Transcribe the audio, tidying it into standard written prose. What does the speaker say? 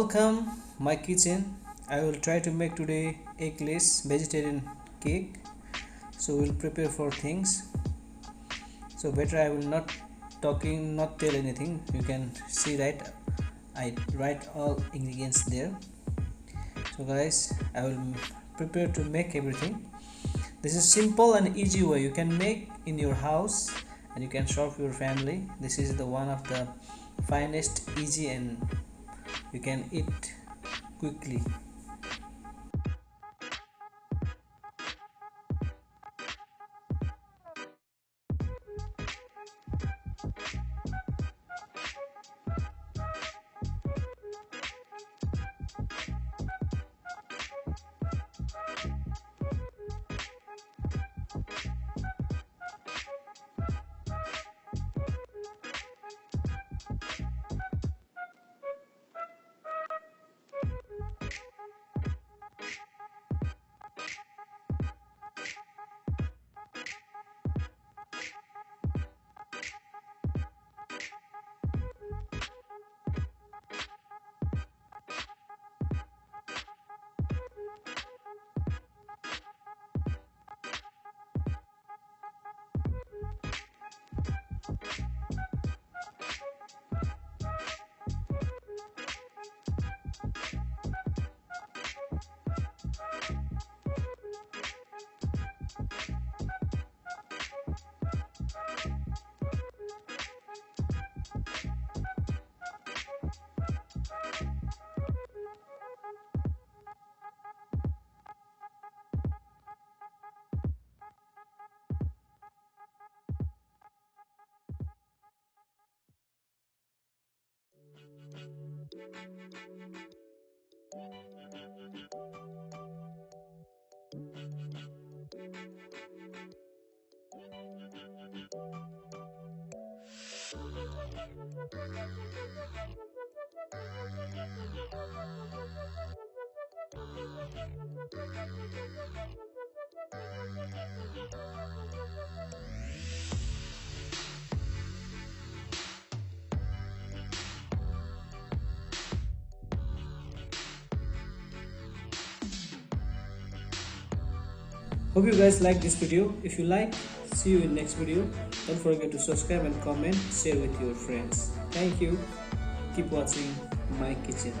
welcome my kitchen. I will try to make today eggless vegetarian cake. So we'll prepare for things. So better I will not not tell anything. You can see right, I write all ingredients there. So guys, I will prepare to make everything. This is simple and easy way you can make in your house, and you can serve your family. This is the one of the finest, easy, and you can eat quickly. Hope you guys like this video. If you like, see you in next video. Don't forget to subscribe and comment, share with your friends. Thank you. Keep watching my kitchen.